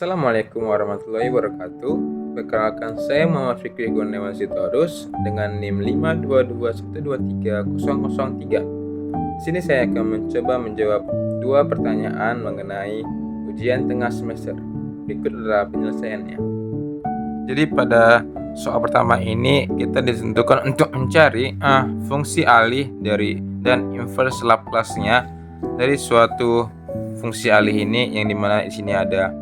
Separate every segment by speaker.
Speaker 1: Assalamualaikum warahmatullahi wabarakatuh. Perkenalkan, saya Muhammad Fikri Gunawan Sitorus dengan NIM 522123003. Di sini saya akan mencoba menjawab dua pertanyaan mengenai ujian tengah semester. Berikut adalah penyelesaiannya. Jadi pada soal pertama ini kita ditentukan untuk mencari fungsi alih dan inverse Laplace-nya dari suatu fungsi alih ini, yang dimana di sini ada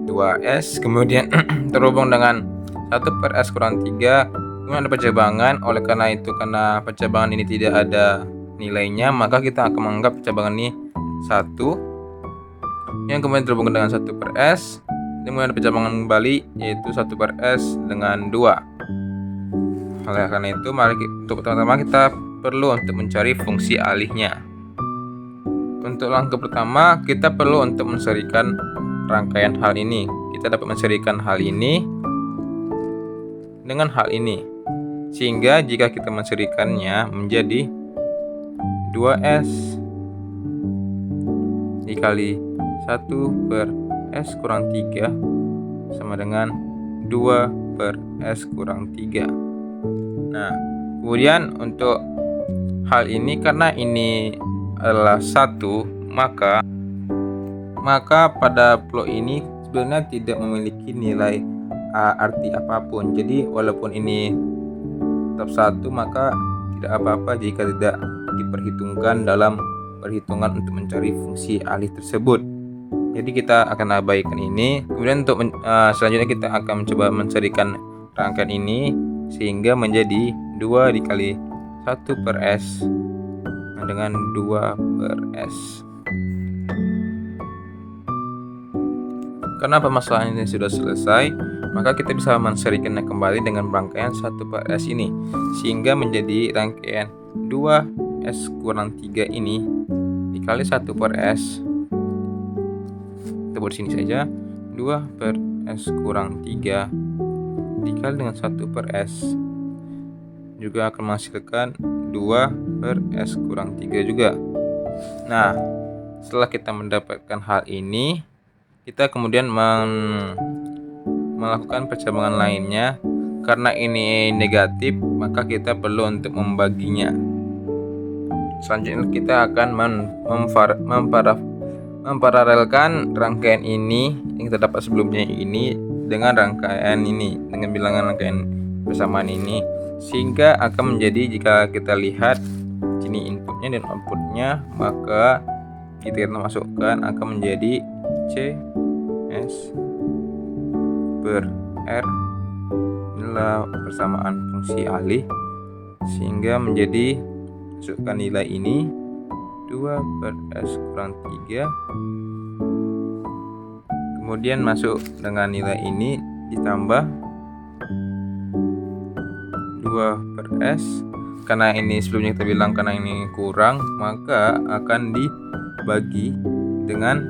Speaker 1: 2S kemudian terhubung dengan 1/S kurang 3, kemudian ada pencabangan. Oleh karena itu, karena pencabangan ini tidak ada nilainya, maka kita akan menganggap pencabangan ini 1, yang kemudian terhubung dengan 1/S, kemudian ada pencabangan kembali yaitu 1/S dengan 2. Oleh karena itu, mari untuk pertama kita perlu untuk mencari fungsi alihnya. Untuk langkah pertama, kita perlu untuk menserikan rangkaian hal ini. Kita dapat menserikan hal ini dengan hal ini, sehingga jika kita menserikannya menjadi 2S dikali 1/S kurang 3 sama dengan 2/S kurang 3. Nah, kemudian untuk hal ini, karena ini adalah 1, maka pada plot ini sebenarnya tidak memiliki nilai arti apapun. Jadi walaupun ini tetap 1, maka tidak apa-apa jika tidak diperhitungkan dalam perhitungan untuk mencari fungsi alih tersebut. Jadi kita akan abaikan ini. Kemudian untuk selanjutnya kita akan mencoba menserikan rangkaian ini sehingga menjadi 2 dikali 1/S dengan 2/S. Karena permasalahan ini sudah selesai, maka kita bisa menserikannya kembali dengan rangkaian 1/S ini, sehingga menjadi rangkaian 2S kurang 3 ini dikali 1/S. Kita buat sini saja, 2/S kurang 3 dikali dengan 1/S juga akan menghasilkan 2/S kurang 3 juga. Nah, setelah kita mendapatkan hal ini, kita kemudian melakukan percabangan lainnya. Karena ini negatif, maka kita perlu untuk membaginya. Selanjutnya kita akan memparalelkan rangkaian ini yang kita dapat sebelumnya ini dengan rangkaian ini, dengan bilangan rangkaian persamaan ini, sehingga akan menjadi, jika kita lihat sini inputnya dan outputnya, maka kita masukkan akan menjadi CS per R. Inilah persamaan fungsi alih, sehingga menjadi masukkan nilai ini 2/S kurang 3, kemudian masuk dengan nilai ini ditambah 2/S. Karena ini sebelumnya kita bilang karena ini kurang, maka akan dibagi dengan,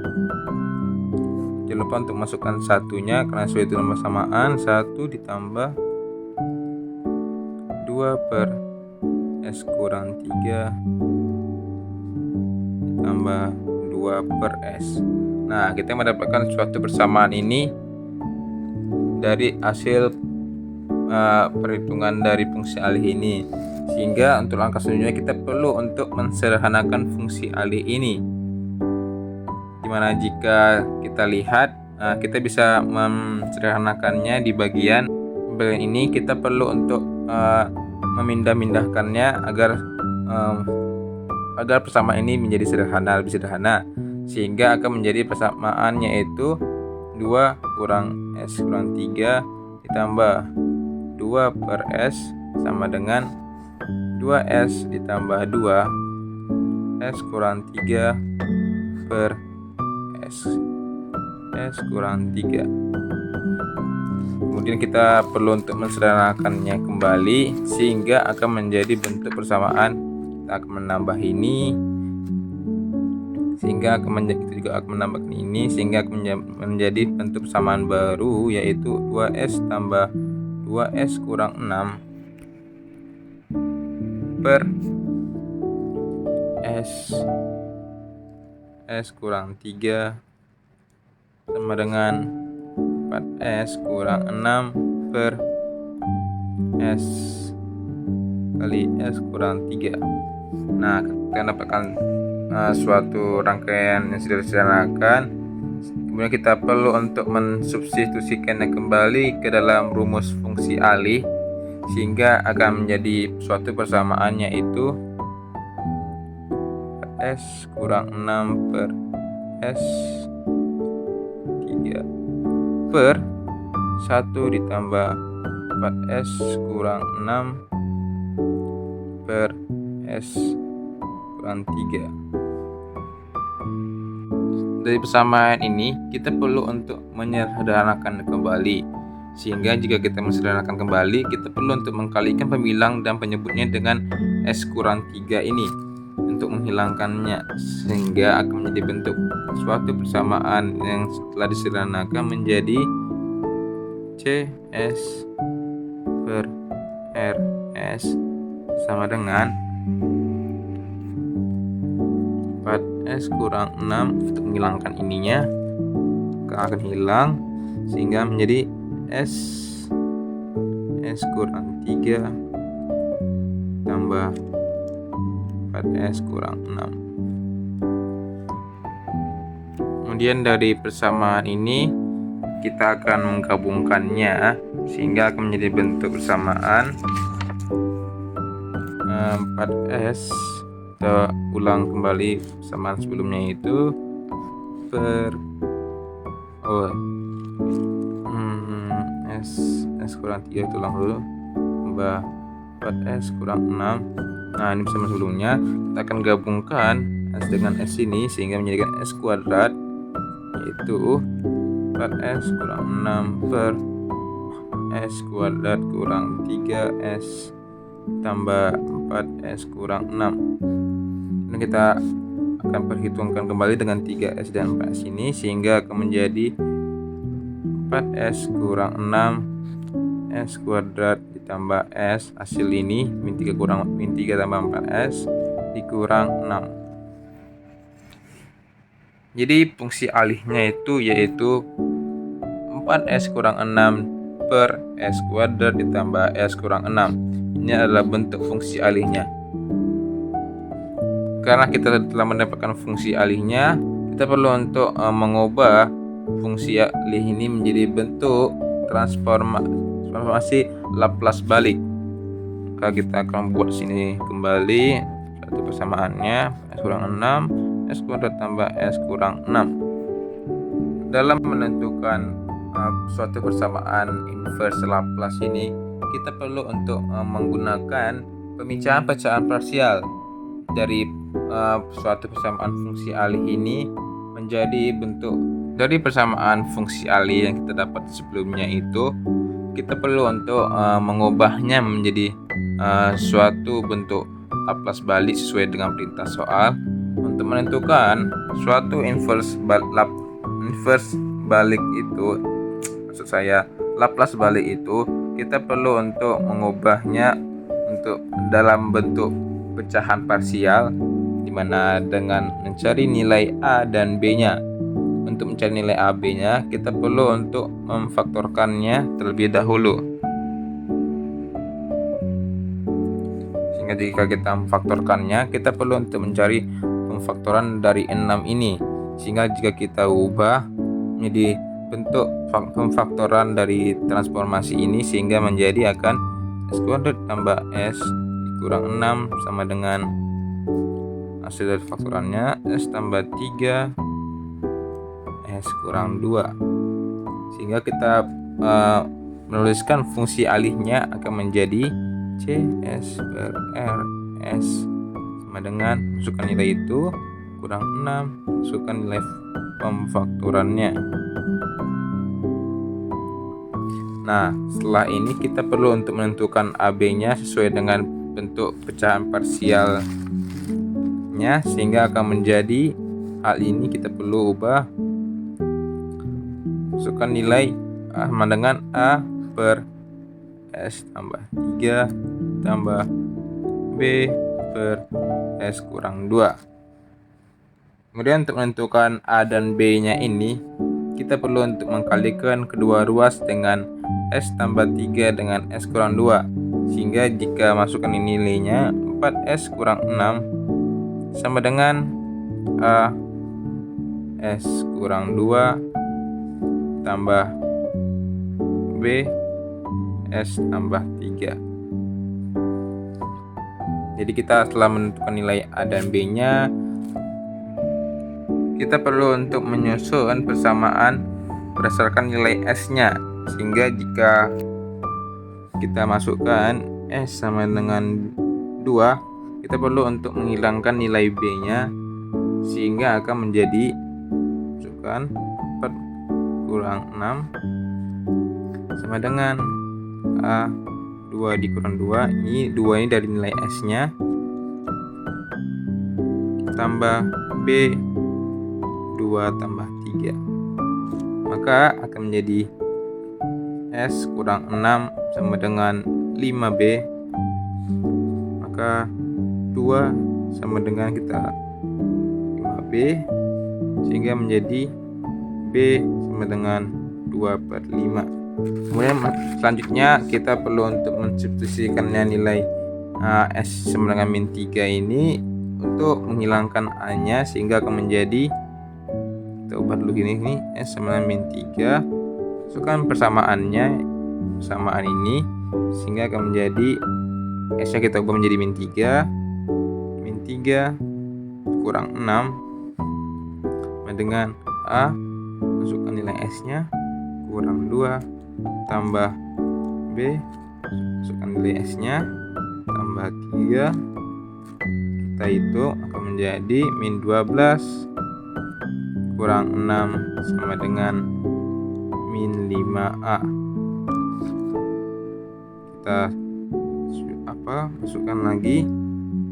Speaker 1: jangan lupa untuk masukkan satunya karena sesuai dengan persamaan. 1 ditambah 2/S kurang 3 ditambah 2/S. Nah, kita mendapatkan suatu persamaan ini dari hasil perhitungan dari fungsi alih ini, sehingga untuk langkah selanjutnya kita perlu untuk mensederhanakan fungsi alih ini, dimana jika kita lihat kita bisa mensederhanakannya di bagian ini. Kita perlu untuk memindah-mindahkannya agar persamaan ini menjadi lebih sederhana, sehingga akan menjadi persamaan yaitu 2 kurang S kurang 3 ditambah 2/S sama dengan 2S ditambah 2S kurang 3/S kurang 3. Kemudian kita perlu untuk mensederhanakannya kembali sehingga akan menjadi bentuk persamaan. Kita akan menambah ini sehingga kita juga akan menambahkan ini sehingga akan menjadi bentuk persamaan baru, yaitu 2S tambah 2S kurang 6 per S kurang 3 sama dengan 4S kurang 6 per S kali S kurang 3. Nah, kita dapatkan suatu rangkaian yang sudah disederhanakan. Kemudian kita perlu untuk mensubstitusikannya kembali ke dalam rumus fungsi alih, sehingga akan menjadi suatu persamaan, yaitu S kurang 6 per S 3 per 1 ditambah 4S kurang 6 per S kurang 3. Dari persamaan ini kita perlu untuk menyederhanakan kembali, sehingga jika kita menyederhanakan kembali, kita perlu untuk mengkalikan pembilang dan penyebutnya dengan S kurang 3 ini untuk menghilangkannya, sehingga akan menjadi bentuk suatu persamaan yang setelah disederhanakan menjadi CS per RS sama dengan 4S kurang 6. Untuk menghilangkan ininya akan hilang, sehingga menjadi S kurang 3 tambah 4S kurang 6. Kemudian dari persamaan ini kita akan menggabungkannya, sehingga akan menjadi bentuk persamaan 4S. Kita ulang kembali persamaan sebelumnya itu per S kurang 3 itu ulang dulu tambah 4S kurang 6. Nah, ini persamaan sebelumnya kita akan gabungkan S dengan S ini sehingga menjadikan S kuadrat, yaitu 4S kurang 6 per S kuadrat kurang 3S tambah 4S kurang 6. Dan kita akan perhitungkan kembali dengan 3S dan 4S ini, sehingga akan menjadi 4S kurang 6 S kuadrat ditambah S, hasil ini min 3 tambah 4S dikurang 6. Jadi fungsi alihnya itu yaitu 4S kurang 6 per S kuadrat ditambah S kurang 6. Ini adalah bentuk fungsi alihnya. Karena kita telah mendapatkan fungsi alihnya, kita perlu untuk mengubah fungsi alih ini menjadi bentuk transformasi Laplace balik. Maka kita akan buat sini kembali satu persamaannya, S kurang 6 S kuadrat tambah S kurang 6. Dalam menentukan suatu persamaan inverse Laplace ini, kita perlu untuk menggunakan pecahan parsial dari suatu persamaan fungsi alih ini menjadi bentuk dari persamaan fungsi alih yang kita dapat sebelumnya itu. Kita perlu untuk mengubahnya menjadi suatu bentuk Laplace balik sesuai dengan perintah soal. Untuk menentukan suatu inverse balik itu, maksud saya Laplace balik itu, kita perlu untuk mengubahnya untuk dalam bentuk pecahan parsial, dimana dengan mencari nilai A dan B-nya. Untuk mencari nilai A, B-nya kita perlu untuk memfaktorkannya terlebih dahulu. Sehingga jika kita memfaktorkannya, kita perlu untuk mencari pemfaktoran dari 6 ini. Sehingga jika kita ubah menjadi bentuk pemfaktoran dari transformasi ini, sehingga menjadi akan S kuadrat tambah S dikurang 6 sama dengan hasil dari faktorannya S tambah 3 S kurang 2. Sehingga kita menuliskan fungsi alihnya akan menjadi CS per RS sama dengan masukkan nilai itu kurang 6, masukkan nilai pemfaktorannya. Nah, setelah ini kita perlu untuk menentukan AB-nya sesuai dengan bentuk pecahan parsialnya, sehingga akan menjadi hal ini kita perlu ubah, masukkan nilai sama dengan A per S tambah 3 tambah B per S kurang 2. Kemudian untuk menentukan A dan B nya ini, kita perlu untuk mengkalikan kedua ruas dengan S tambah 3 dengan S kurang 2, sehingga jika masukkan ini nilainya 4S kurang 6 sama dengan A S kurang 2 tambah B S tambah 3. Jadi kita setelah menentukan nilai A dan B nya, kita perlu untuk menyusun persamaan berdasarkan nilai S nya, sehingga jika kita masukkan S sama dengan 2, kita perlu untuk menghilangkan nilai B nya, sehingga akan menjadi masukkan 4 kurang 6 sama dengan A 2 dikurang 2, ini 2 ini dari nilai S nya, tambah B 2 tambah 3, maka akan menjadi S kurang 6 sama dengan 5B, maka 2 sama dengan kita 5B, sehingga menjadi B sama dengan 2/5. Kemudian selanjutnya kita perlu untuk mensubstitusikannya nilai S sama dengan min 3 ini untuk menghilangkan A nya, sehingga akan menjadi, kita ubah dulu gini, nih S sama dengan min 3, masukkan persamaan ini, sehingga akan menjadi S nya kita ubah menjadi min 3 kurang 6 sama dengan A, masukkan nilai S nya kurang 2 tambah B, masukkan nilai S nya tambah 3, kita hitung akan menjadi min 12 kurang 6 sama dengan min 5A. Kita masukkan lagi,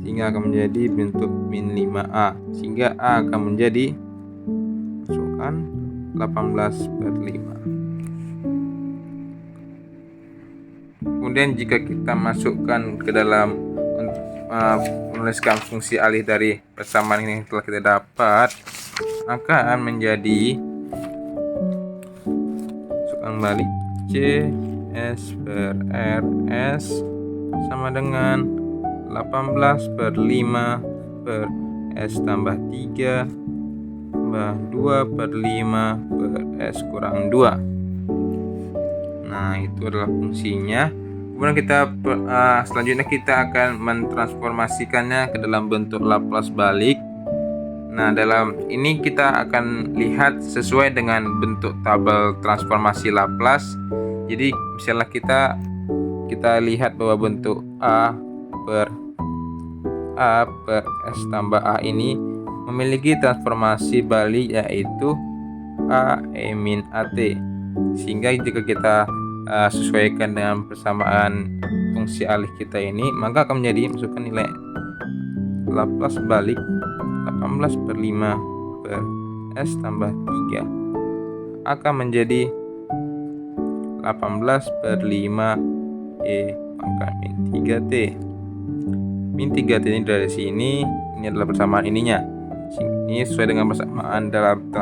Speaker 1: sehingga akan menjadi bentuk min 5A, sehingga A akan menjadi, masukkan 18/5. Kemudian jika kita masukkan ke dalam menuliskan fungsi alih dari persamaan ini yang telah kita dapat, maka akan menjadi, masukkan balik C S per R S sama dengan 18/5 per S tambah 3 tambah 2/5 per S kurang 2. Nah, itu adalah fungsinya. Kemudian kita selanjutnya kita akan mentransformasikannya ke dalam bentuk Laplace balik. Nah, dalam ini kita akan lihat sesuai dengan bentuk tabel transformasi Laplace. Jadi misalnya kita lihat bahwa bentuk A per S tambah A ini memiliki transformasi balik, yaitu A E min AT, sehingga jika kita sesuaikan dengan persamaan fungsi alih kita ini, maka akan menjadi, masukkan nilai Laplace balik 18/5 per S tambah 3 akan menjadi 18/5 E pangkat min 3T. Min 3T ini dari sini, ini adalah persamaan ininya. Ini sesuai dengan persamaan dalam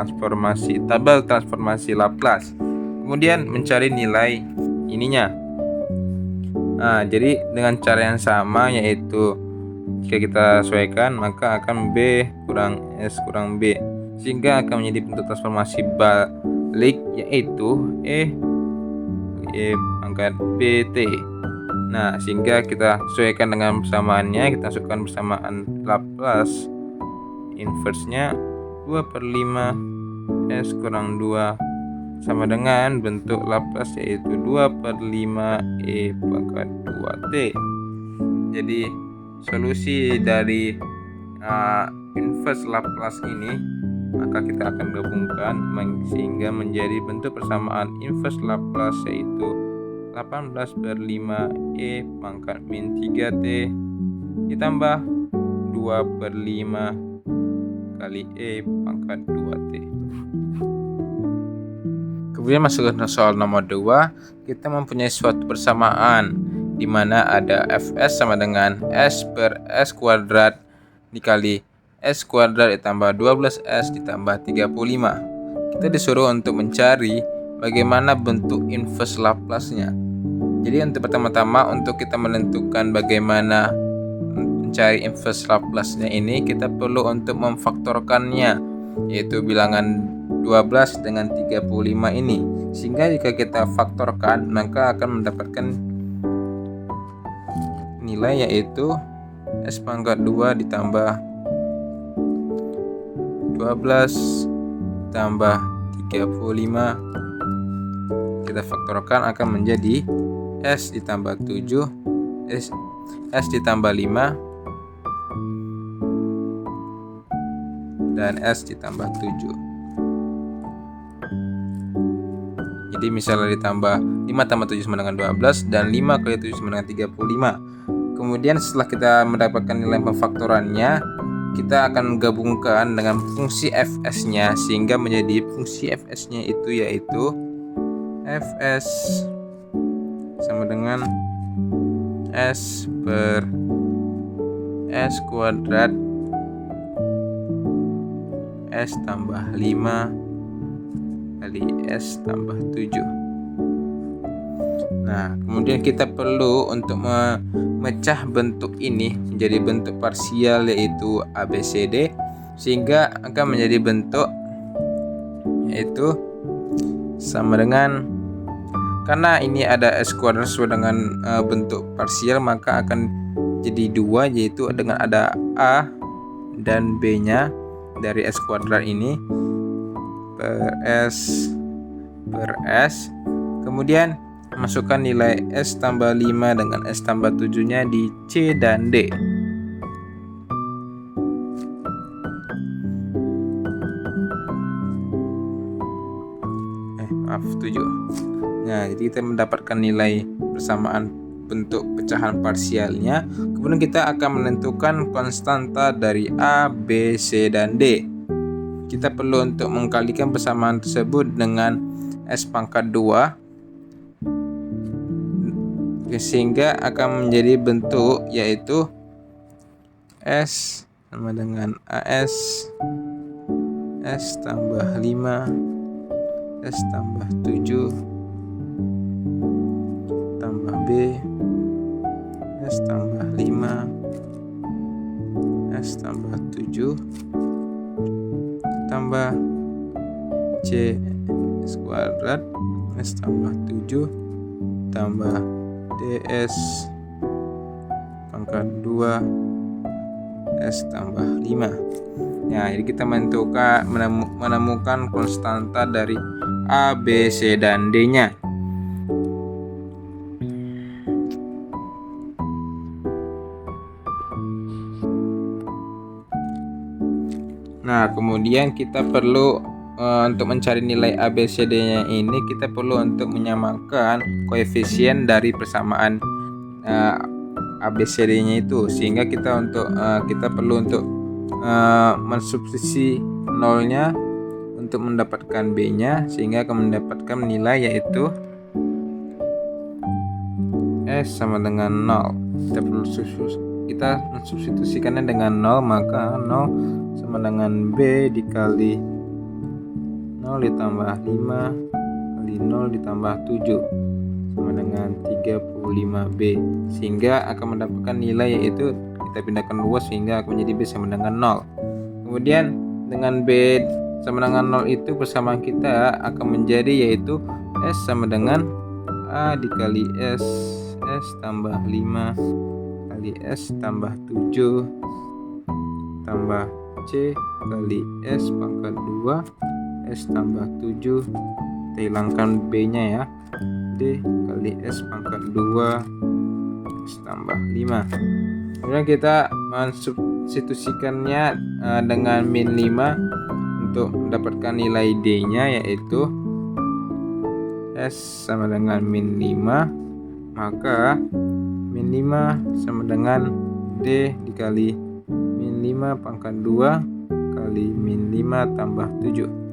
Speaker 1: tabel transformasi Laplace. Kemudian mencari nilai ininya. Nah, jadi dengan cara yang sama, yaitu jika kita sesuaikan, maka akan B kurang S kurang B, sehingga akan menjadi bentuk transformasi balik, yaitu E pangkat BT. Nah, sehingga kita sesuaikan dengan persamaannya, kita masukkan persamaan Laplace inverse-nya 2/5 S kurang 2 sama dengan bentuk Laplace, yaitu 2/5 E pangkat 2T. Jadi solusi dari inverse Laplace ini, maka kita akan gabungkan sehingga menjadi bentuk persamaan inverse Laplace, yaitu 18/5 E pangkat min 3T ditambah 2/5 kali E pangkat 2T. Kemudian masuk ke soal nomor 2, kita mempunyai suatu persamaan di mana ada Fs sama dengan S per S kuadrat dikali S kuadrat ditambah 12S ditambah 35. kita disuruh untuk mencari bagaimana bentuk inverse Laplace-nya. Jadi untuk pertama-tama untuk kita menentukan bagaimana mencari inverse Laplace-nya ini, kita perlu untuk memfaktorkannya, yaitu bilangan 12 dengan 35 ini. Sehingga jika kita faktorkan, maka akan mendapatkan nilai yaitu S pangkat 2 ditambah 12 tambah 35, kita faktorkan akan menjadi S ditambah 7 S ditambah 5 dan S ditambah 7. Jadi misalnya ditambah 5 tambah 7 sama dengan 12 dan 5 kali 7 sama dengan 35. Kemudian setelah kita mendapatkan nilai pemfaktorannya, kita akan gabungkan dengan fungsi fs-nya sehingga menjadi fungsi fs-nya itu yaitu fs sama dengan S per S kuadrat S tambah 5 kali S tambah 7. Nah, kemudian kita perlu untuk memecah bentuk ini menjadi bentuk parsial yaitu ABCD sehingga akan menjadi bentuk yaitu sama dengan, karena ini ada S kuadrat sesuai dengan bentuk parsial, maka akan jadi 2 yaitu dengan ada A dan B nya dari S kuadrat ini per S. Kemudian masukkan nilai S tambah 5 dengan S tambah 7 nya di C dan D. Maaf 7. Nah, jadi kita mendapatkan nilai persamaan bentuk pecahan parsialnya. Kemudian kita akan menentukan konstanta dari A, B, C, dan D. Kita perlu untuk mengkalikan persamaan tersebut dengan S pangkat 2 sehingga akan menjadi bentuk yaitu S sama dengan AS S tambah 5 S tambah 7 tambah B S tambah 5 S tambah 7 tambah C S kuadrat S tambah 7 tambah DS pangkat 2 S tambah 5. Nah, jadi kita menemukan konstanta dari A, B, C, dan D nya. Nah, kemudian kita perlu untuk mencari nilai ABCD-nya ini, kita perlu untuk menyamakan koefisien dari persamaan ABCD-nya itu, sehingga kita perlu untuk mensubstitusi nolnya untuk mendapatkan B-nya, sehingga akan mendapatkan nilai yaitu S sama dengan 0. Kita mensubstitusikannya dengan 0, maka 0 sama dengan B dikali 0 ditambah 5 kali 0 ditambah 7 sama dengan 35B, sehingga akan mendapatkan nilai yaitu kita pindahkan 2 sehingga akan menjadi B sama dengan 0. Kemudian dengan B sama dengan 0 itu persamaan kita akan menjadi yaitu S sama dengan A dikali S tambah 5 kali S tambah 7 tambah C kali S pangkat 2 S tambah 7, kita hilangkan B nya ya, D kali S pangkat 2 S tambah 5. Kemudian kita mensubstitusikannya dengan min 5 untuk mendapatkan nilai D nya yaitu S sama dengan min 5, maka min 5 sama dengan D dikali min 5 pangkat 2 kali min 5 tambah 7,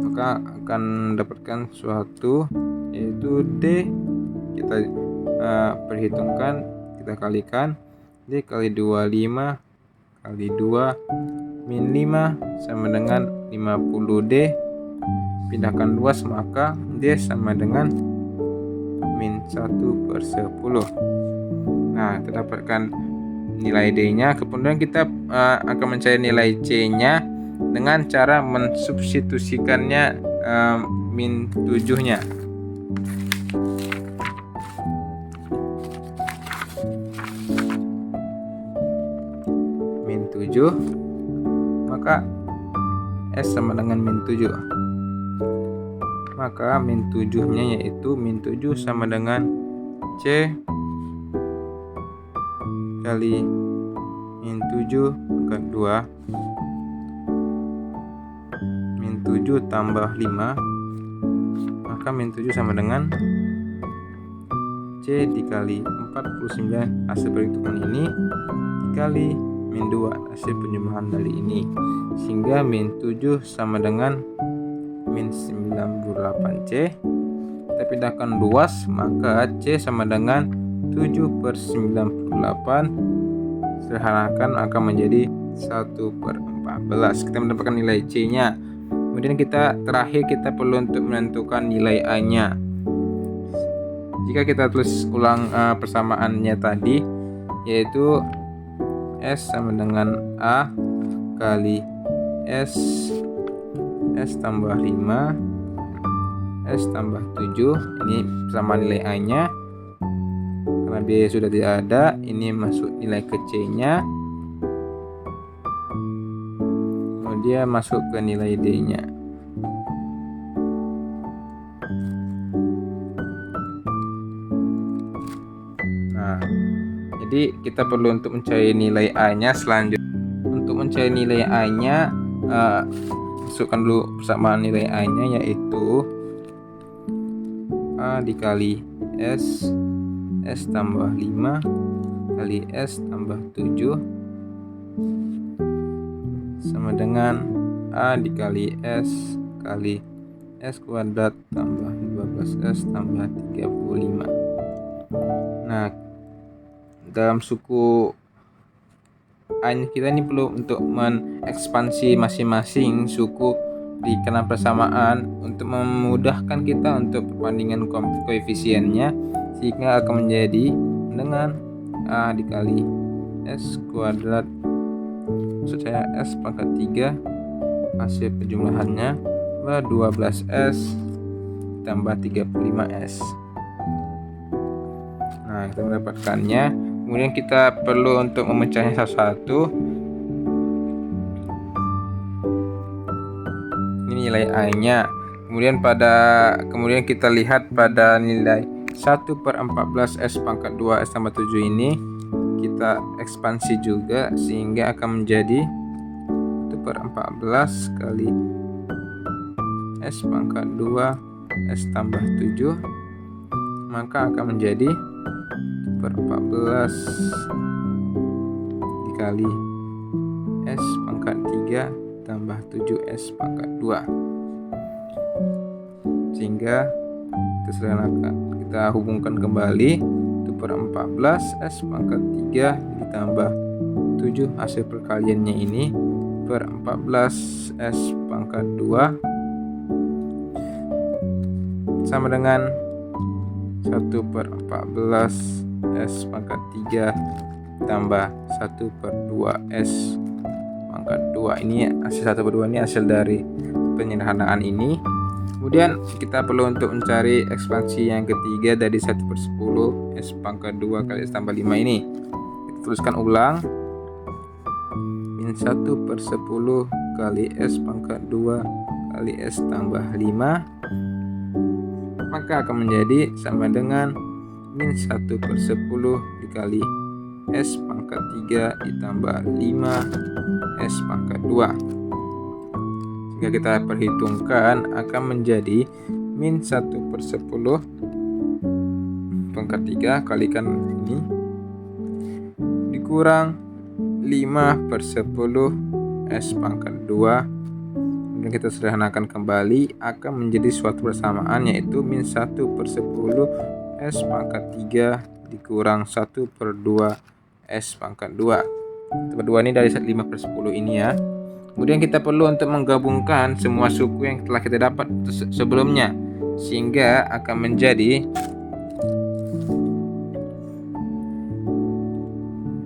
Speaker 1: maka akan mendapatkan suatu yaitu D. Kita perhitungkan, kita kalikan D kali 25 kali 2 min 5 sama dengan 50D pindahkan luas, maka D sama dengan min 1/10. Nah, kita dapatkan nilai D-nya. Kemudian kita akan mencari nilai C-nya dengan cara mensubstitusikannya min 7-nya. Min 7, maka S sama dengan min 7. Maka min 7-nya yaitu min 7 sama dengan C kali min 7 pangkat 2 min 7 tambah 5, maka min 7 sama dengan C dikali 49 hasil perhitungan ini dikali min 2 hasil penjumlahan dari ini, sehingga min 7 sama dengan min 98C. Kita pindahkan luas, maka C sama dengan 7/98. Sederhanakan akan menjadi 1/14. Kita mendapatkan nilai C-nya. Kemudian terakhir kita perlu untuk menentukan nilai A-nya. Jika kita tulis ulang persamaannya tadi, yaitu S sama dengan A kali S tambah 5 S tambah 7. Ini sama nilai A-nya. Karena B sudah tidak ada, ini masuk nilai ke C-nya. Kemudian masuk ke nilai D-nya. Nah, jadi kita perlu untuk mencari nilai A-nya. Selanjutnya, untuk mencari nilai A-nya, masukkan dulu persamaan nilai A-nya, yaitu A dikali S tambah 5 kali S tambah 7 sama dengan A dikali S kali S kuadrat tambah 12S tambah 35. Nah, dalam suku A-nya kita ini perlu untuk mengekspansi masing-masing suku di kanal persamaan untuk memudahkan kita untuk perbandingan koefisiennya, sehingga akan menjadi dengan A dikali S kuadrat, maksud saya S pangkat 3, hasil penjumlahannya 12S tambah 35S. Nah, kita mendapatkannya. Kemudian kita perlu untuk memecahnya satu-satu. Ini nilai A-nya. Kemudian kita lihat pada nilai 1/14 S pangkat 2 S tambah 7 ini, kita ekspansi juga sehingga akan menjadi 1/14 kali S pangkat 2 S tambah 7, maka akan menjadi 1/14 dikali S pangkat 3 tambah 7S pangkat 2, sehingga kita hubungkan kembali 1/14 S pangkat 3 ditambah 7 hasil perkaliannya ini per 14 S pangkat 2 sama dengan 1/14 S pangkat 3 tambah 1/2 S pangkat 2. Ini hasil 1/2 ini hasil dari penyederhanaan ini. Kemudian kita perlu untuk mencari ekspansi yang ketiga dari 1/10 S pangkat 2 kali S tambah 5 ini. Kita tuliskan ulang. Min 1/10 kali S pangkat 2 kali S tambah 5, maka akan menjadi sama dengan min 1/10 dikali S pangkat 3 ditambah 5 S pangkat 2. Jika kita perhitungkan akan menjadi min 1/10 pangkat 3 kalikan ini dikurang 5/10 S pangkat 2. Kemudian kita sederhanakan kembali, akan menjadi suatu persamaan, yaitu min 1/10 S pangkat 3 dikurang 1/2 S pangkat 2. 1/2 ini dari 5/10 ini ya. Kemudian kita perlu untuk menggabungkan semua suku yang telah kita dapat sebelumnya, sehingga akan menjadi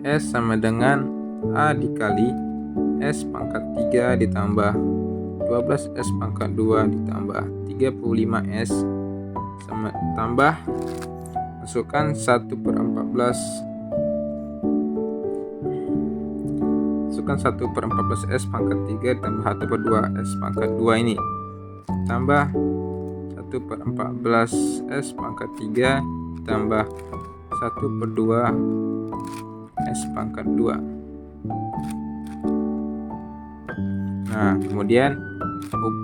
Speaker 1: S sama dengan A dikali S pangkat 3 ditambah 12 S pangkat 2 ditambah 35 S sama tambah masukkan 1/14 masukkan 1/14 S pangkat 3 tambah 1/2 S pangkat 2 ini tambah 1/14 S pangkat 3 tambah 1/2 S pangkat 2. Nah, kemudian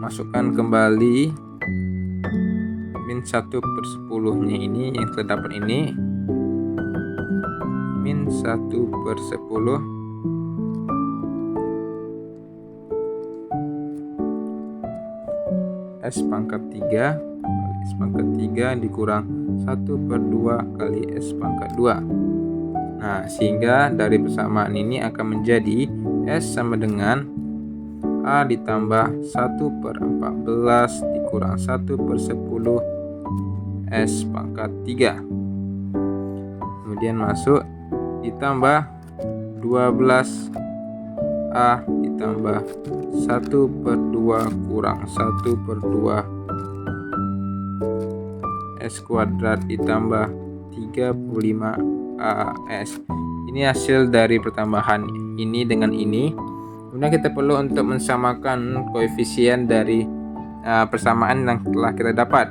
Speaker 1: masukkan kembali min 1/10 nya ini yang terdapat ini min 1/10 S pangkat 3 kali S pangkat 3 dikurang 1/2 kali S pangkat 2. Nah, sehingga dari persamaan ini akan menjadi S sama dengan A ditambah 1/14 dikurang 1/10 S pangkat 3. Kemudian masuk ditambah 12 A ditambah 1/2 kurang 1/2 S kuadrat ditambah 35 AS. Ini hasil dari pertambahan ini dengan ini. Kemudian kita perlu untuk mensamakan koefisien dari persamaan yang telah kita dapat.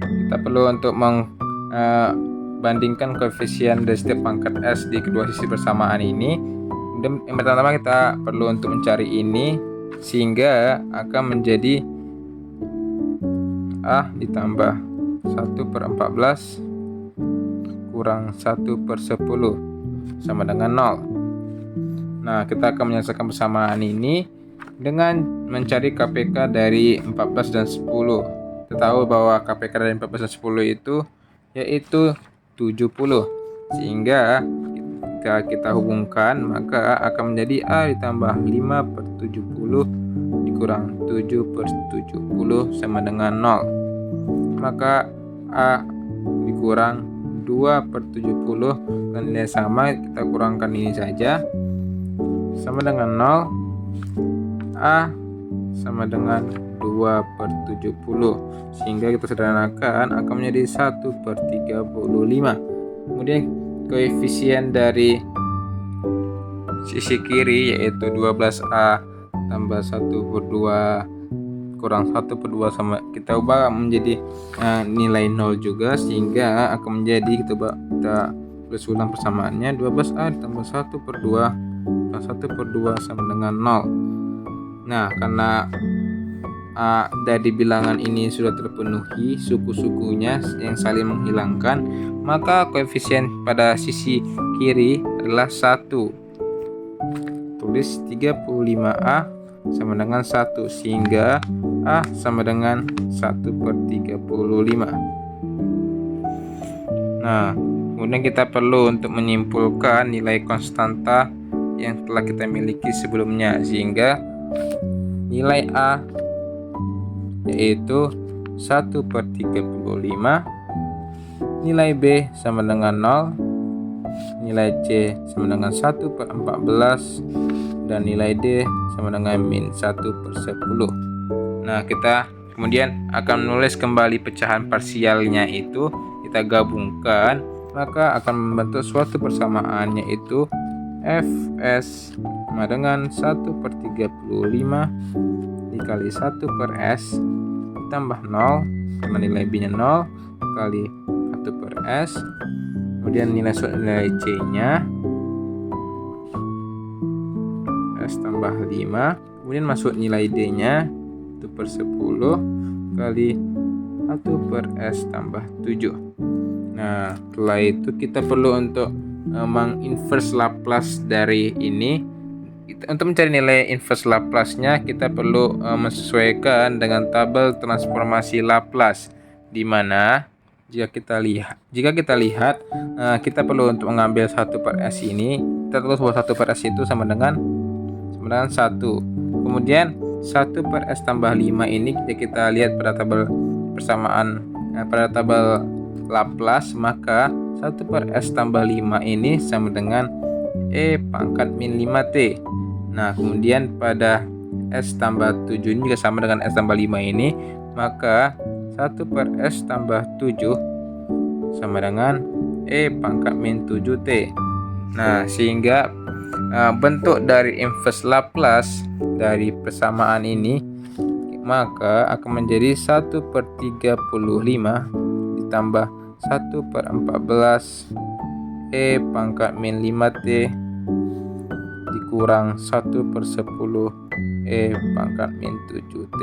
Speaker 1: Kita perlu untuk membandingkan koefisien dari setiap pangkat S di kedua sisi persamaan ini. Kemudian yang pertama kita perlu untuk mencari ini, sehingga akan menjadi A ditambah 1/14 kurang 1/10 sama dengan 0. Nah, kita akan menyelesaikan persamaan ini dengan mencari KPK dari 14 dan 10. Kita tahu bahwa KPK dari 14 dan 10 itu yaitu 70. Sehingga jika kita hubungkan, maka akan menjadi A ditambah 5/70 dikurang 7/70 sama dengan 0. Maka A dikurang 2/70 dan nilai sama, kita kurangkan ini saja sama dengan 0. A sama dengan 2/70, sehingga kita sederhanakan akan menjadi 1/35. Kemudian koefisien dari sisi kiri yaitu 12A tambah 1/2 kurang 1/2 sama kita ubah menjadi nilai 0 juga, sehingga akan menjadi kita tulis ulang persamaannya 12A ditambah 1/2 dan 1/2 sama dengan 0. Nah, karena dari bilangan ini sudah terpenuhi suku-sukunya yang saling menghilangkan, maka koefisien pada sisi kiri adalah 1. Tulis 35A sama dengan 1, sehingga A sama dengan 1/35. Nah, kemudian kita perlu untuk menyimpulkan nilai konstanta yang telah kita miliki sebelumnya, sehingga nilai A yaitu 1/35, nilai B sama dengan 0, nilai C sama dengan 1/14, dan nilai D sama dengan min 1/10. Nah, kita kemudian akan menulis kembali pecahan parsialnya itu, kita gabungkan, maka akan membentuk suatu persamaan, yaitu Fs sama dengan 1/35 dikali 1/S ditambah 0 karena nilai B nya 0 kali 1/S. Kemudian nilai C nya S tambah 5, kemudian masuk nilai D nya 1/10 kali 1/S tambah 7. Nah, setelah itu kita perlu untuk menginverse Laplace dari ini. Untuk mencari nilai inverse Laplace-nya, kita perlu menyesuaikan dengan tabel transformasi Laplace, di mana Jika kita lihat, kita perlu untuk mengambil 1/s ini, kita tulis bahwa 1/s itu sama dengan 1. Kemudian 1/s tambah 5 ini jika kita lihat pada tabel persamaan, pada tabel Laplace, maka 1/s tambah 5 ini sama dengan E pangkat min 5T. Nah, kemudian pada S tambah 7 ini juga sama dengan S tambah 5 ini, maka 1/s tambah 7 sama dengan E pangkat min 7T. Nah, sehingga bentuk dari inverse Laplace dari persamaan ini maka akan menjadi 1/35 ditambah 1/14 E pangkat min 5T dikurang 1/10 E pangkat min 7T.